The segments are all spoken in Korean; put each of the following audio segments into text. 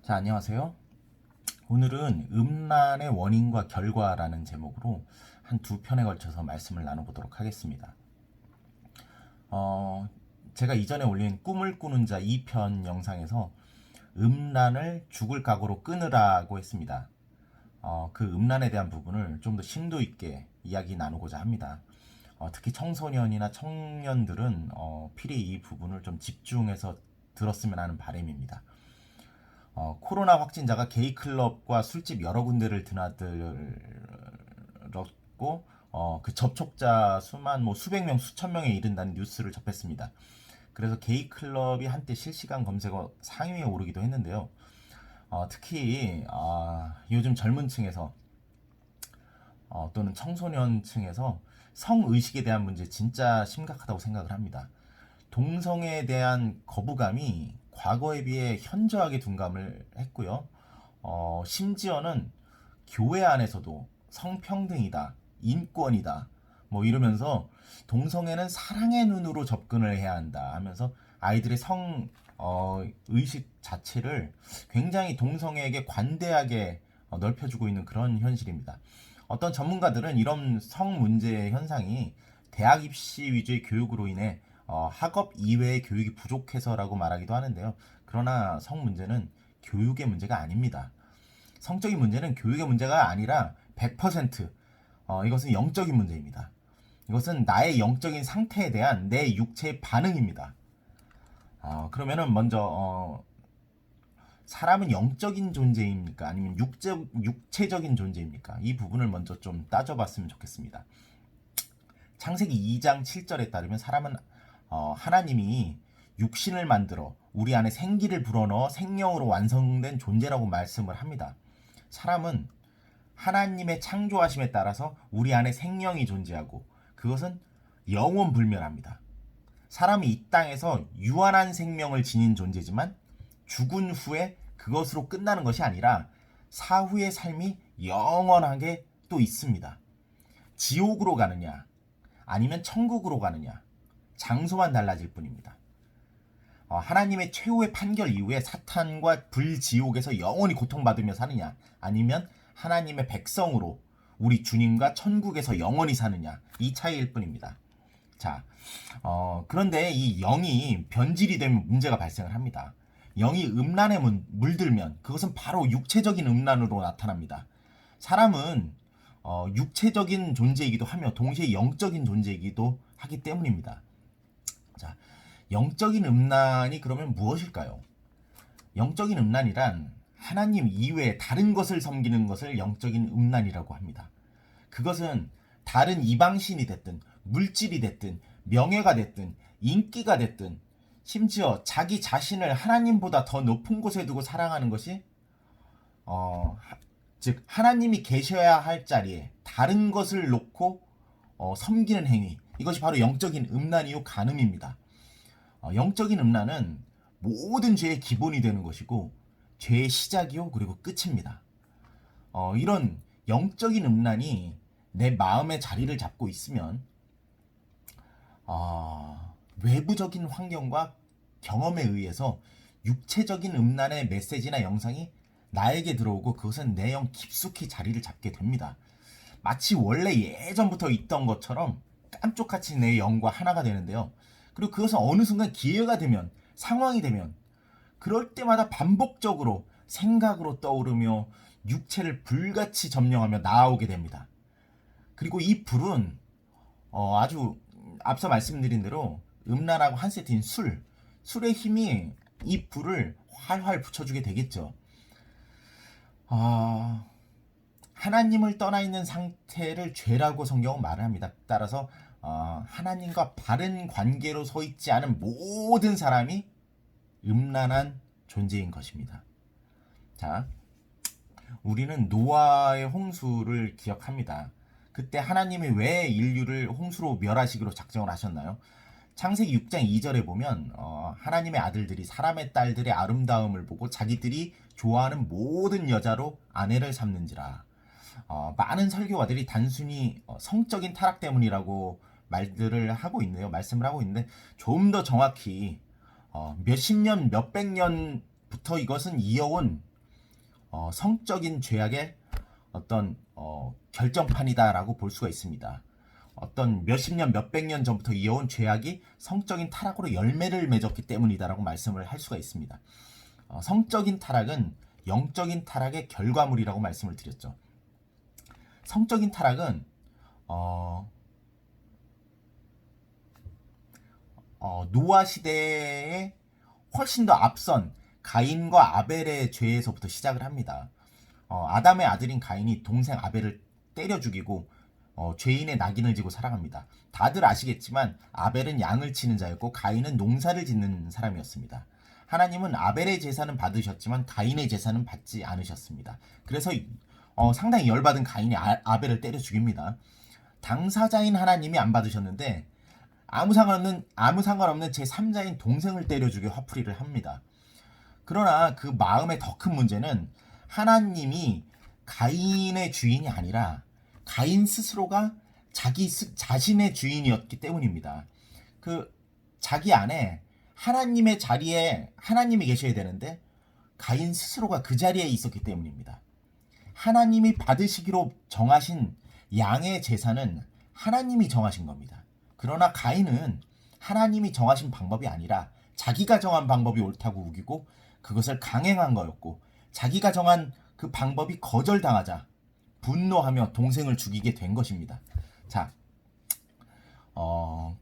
자, 안녕하세요. 오늘은 음란의 원인과 결과라는 제목으로 한 두 편에 걸쳐서 말씀을 나눠보도록 하겠습니다. 어, 제가 이전에 올린 꿈을 꾸는 자 2편 영상에서 음란을 죽을 각오로 끊으라고 했습니다. 그 음란에 대한 부분을 좀 더 심도 있게 이야기 나누고자 합니다. 특히 청소년이나 청년들은 필히 이 부분을 좀 집중해서 들었으면 하는 바람입니다. 코로나 확진자가 게이클럽과 술집 여러 군데를 드나들었고 그 접촉자 수만 수백 명, 수천 명에 이른다는 뉴스를 접했습니다. 그래서 게이클럽이 한때 실시간 검색어 상위에 오르기도 했는데요. 특히 요즘 젊은 층에서 또는 청소년층에서 성의식에 대한 문제 진짜 심각하다고 생각을 합니다. 동성애에 대한 거부감이 과거에 비해 현저하게 둔감을 했고요. 심지어는 교회 안에서도 성평등이다, 인권이다, 이러면서 동성애는 사랑의 눈으로 접근을 해야 한다 하면서 아이들의 의식 자체를 굉장히 동성애에게 관대하게 넓혀주고 있는 그런 현실입니다. 어떤 전문가들은 이런 성 문제 현상이 대학 입시 위주의 교육으로 인해 학업 이외의 교육이 부족해서라고 말하기도 하는데요. 그러나 성 문제는 교육의 문제가 아닙니다. 성적인 문제는 교육의 문제가 아니라 100% 이것은 영적인 문제입니다. 이것은 나의 영적인 상태에 대한 내 육체의 반응입니다. 그러면은 먼저 사람은 영적인 존재입니까? 아니면 육체적인 존재입니까? 이 부분을 먼저 좀 따져봤으면 좋겠습니다. 창세기 2장 7절에 따르면 사람은 하나님이 육신을 만들어 우리 안에 생기를 불어넣어 생명으로 완성된 존재라고 말씀을 합니다. 사람은 하나님의 창조하심에 따라서 우리 안에 생명이 존재하고 그것은 영원불멸합니다. 사람이 이 땅에서 유한한 생명을 지닌 존재지만 죽은 후에 그것으로 끝나는 것이 아니라 사후의 삶이 영원하게 또 있습니다. 지옥으로 가느냐 아니면 천국으로 가느냐 장소만 달라질 뿐입니다. 하나님의 최후의 판결 이후에 사탄과 불지옥에서 영원히 고통받으며 사느냐 아니면 하나님의 백성으로 우리 주님과 천국에서 영원히 사느냐 이 차이일 뿐입니다. 자, 그런데 이 영이 변질이 되면 문제가 발생을 합니다. 영이 음란에 물들면 그것은 바로 육체적인 음란으로 나타납니다. 사람은 육체적인 존재이기도 하며 동시에 영적인 존재이기도 하기 때문입니다. 자, 영적인 음란이 그러면 무엇일까요? 영적인 음란이란 하나님 이외에 다른 것을 섬기는 것을 영적인 음란이라고 합니다. 그것은 다른 이방신이 됐든 물질이 됐든 명예가 됐든 인기가 됐든 심지어 자기 자신을 하나님보다 더 높은 곳에 두고 사랑하는 것이 즉 하나님이 계셔야 할 자리에 다른 것을 놓고 섬기는 행위, 이것이 바로 영적인 음란이요 간음입니다. 영적인 음란은 모든 죄의 기본이 되는 것이고 죄의 시작이요 그리고 끝입니다. 이런 영적인 음란이 내 마음에 자리를 잡고 있으면 외부적인 환경과 경험에 의해서 육체적인 음란의 메시지나 영상이 나에게 들어오고 그것은 내 영 깊숙이 자리를 잡게 됩니다. 마치 원래 예전부터 있던 것처럼 깜쪽같이 내 영과 하나가 되는데요. 그리고 그것은 어느 순간 기회가 되면 상황이 되면 그럴 때마다 반복적으로 생각으로 떠오르며 육체를 불같이 점령하며 나아오게 됩니다. 그리고 이 불은 아주 앞서 말씀드린 대로 음란하고 한 세트인 술의 힘이 이 불을 활활 붙여주게 되겠죠. 하나님을 떠나 있는 상태를 죄라고 성경은 말을 합니다. 따라서 하나님과 바른 관계로 서 있지 않은 모든 사람이 음란한 존재인 것입니다. 자, 우리는 노아의 홍수를 기억합니다. 그때 하나님이 왜 인류를 홍수로 멸하시기로 작정을 하셨나요? 창세기 6장 2절에 보면 하나님의 아들들이 사람의 딸들의 아름다움을 보고 자기들이 좋아하는 모든 여자로 아내를 삼는지라. 많은 설교가들이 단순히 성적인 타락 때문이라고 말씀을 하고 있는데 좀 더 정확히 몇십 년, 몇백 년부터 이것은 이어온 성적인 죄악의 어떤 결정판이다라고 볼 수가 있습니다. 어떤 몇십 년, 몇백 년 전부터 이어온 죄악이 성적인 타락으로 열매를 맺었기 때문이다라고 말씀을 할 수가 있습니다. 성적인 타락은 영적인 타락의 결과물이라고 말씀을 드렸죠. 성적인 타락은 노아 시대에 훨씬 더 앞선 가인과 아벨의 죄에서부터 시작을 합니다. 아담의 아들인 가인이 동생 아벨을 때려 죽이고 죄인의 낙인을 지고 살아갑니다. 다들 아시겠지만 아벨은 양을 치는 자였고 가인은 농사를 짓는 사람이었습니다. 하나님은 아벨의 제사는 받으셨지만 가인의 제사는 받지 않으셨습니다. 그래서 상당히 열받은 가인이 아벨을 때려 죽입니다. 당사자인 하나님이 안 받으셨는데 아무 상관없는 제3자인 동생을 때려 죽여 화풀이를 합니다. 그러나 그 마음의 더 큰 문제는 하나님이 가인의 주인이 아니라 가인 스스로가 자신의 주인이었기 때문입니다. 자기 안에 하나님의 자리에 하나님이 계셔야 되는데 가인 스스로가 그 자리에 있었기 때문입니다. 하나님이 받으시기로 정하신 양의 제사는 하나님이 정하신 겁니다. 그러나 가인은 하나님이 정하신 방법이 아니라 자기가 정한 방법이 옳다고 우기고 그것을 강행한 거였고, 자기가 정한 그 방법이 거절당하자 분노하며 동생을 죽이게 된 것입니다. 자,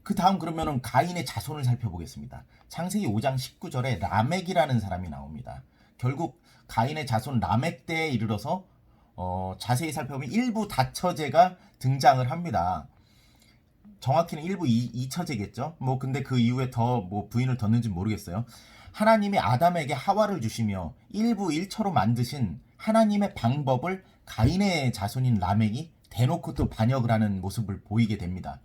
그 다음 그러면은 가인의 자손을 살펴보겠습니다. 창세기 5장 19절에 라멕이라는 사람이 나옵니다. 결국 가인의 자손 라멕 때에 이르러서 자세히 살펴보면 일부 다처제가 등장을 합니다. 정확히는 일부 이처제겠죠. 근데 그 이후에 더 부인을 뒀는지 모르겠어요. 하나님이 아담에게 하와를 주시며 일부 일처로 만드신 하나님의 방법을 가인의 자손인 라멕이 대놓고 또 반역을 하는 모습을 보이게 됩니다.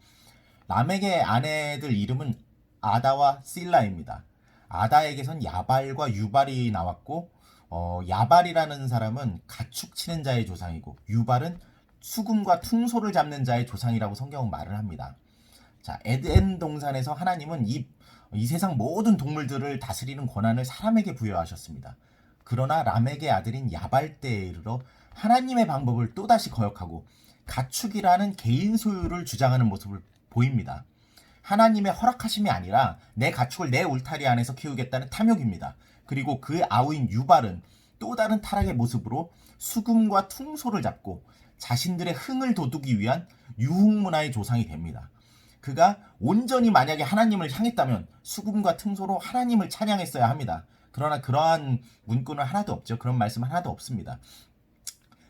라멕의 아내들 이름은 아다와 실라입니다. 아다에게선 야발과 유발이 나왔고, 야발이라는 사람은 가축 치는 자의 조상이고, 유발은 수금과 퉁소를 잡는 자의 조상이라고 성경은 말을 합니다. 자, 에덴 동산에서 하나님은 이 세상 모든 동물들을 다스리는 권한을 사람에게 부여하셨습니다. 그러나 라멕의 아들인 야발 때에 이르러 하나님의 방법을 또다시 거역하고 가축이라는 개인 소유를 주장하는 모습을 보입니다. 하나님의 허락하심이 아니라 내 가축을 내 울타리 안에서 키우겠다는 탐욕입니다. 그리고 그 아우인 유발은 또 다른 타락의 모습으로 수금과 퉁소를 잡고 자신들의 흥을 돋우기 위한 유흥문화의 조상이 됩니다. 그가 온전히 만약에 하나님을 향했다면 수금과 퉁소로 하나님을 찬양했어야 합니다. 그러나 그러한 문구는 하나도 없죠. 그런 말씀은 하나도 없습니다.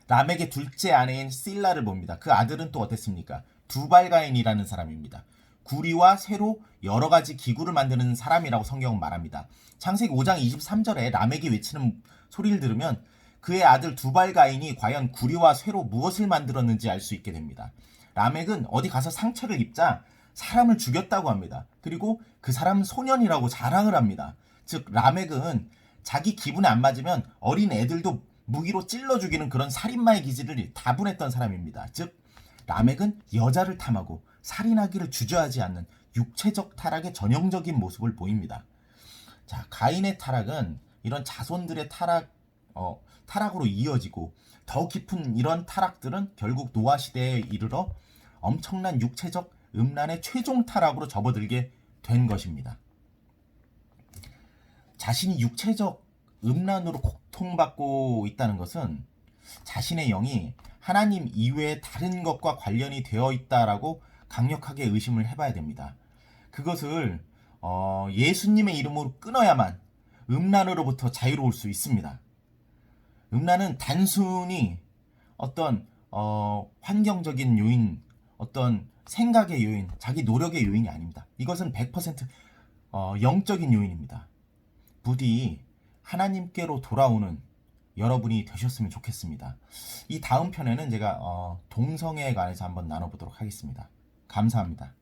라멕의 둘째 아내인 실라를 봅니다. 그 아들은 또 어땠습니까? 두발가인이라는 사람입니다. 구리와 쇠로 여러 가지 기구를 만드는 사람이라고 성경은 말합니다. 창세기 5장 23절에 라멕이 외치는 소리를 들으면 그의 아들 두발가인이 과연 구리와 쇠로 무엇을 만들었는지 알 수 있게 됩니다. 라멕은 어디 가서 상처를 입자 사람을 죽였다고 합니다. 그리고 그 사람은 소년이라고 자랑을 합니다. 즉 라멕은 자기 기분에 안 맞으면 어린 애들도 무기로 찔러 죽이는 그런 살인마의 기질을 다분했던 사람입니다. 즉 라멕은 여자를 탐하고 살인하기를 주저하지 않는 육체적 타락의 전형적인 모습을 보입니다. 자, 가인의 타락은 이런 자손들의 타락으로 이어지고 더 깊은 이런 타락들은 결국 노아 시대에 이르러 엄청난 육체적 음란의 최종 타락으로 접어들게 된 것입니다. 자신이 육체적 음란으로 고통받고 있다는 것은 자신의 영이 하나님 이외의 다른 것과 관련이 되어 있다라고 강력하게 의심을 해봐야 됩니다. 그것을 예수님의 이름으로 끊어야만 음란으로부터 자유로울 수 있습니다. 음란은 단순히 어떤 환경적인 요인, 어떤 생각의 요인, 자기 노력의 요인이 아닙니다. 이것은 100% 영적인 요인입니다. 부디 하나님께로 돌아오는 여러분이 되셨으면 좋겠습니다. 이 다음 편에는 제가 동성애에 관해서 한번 나눠보도록 하겠습니다. 감사합니다.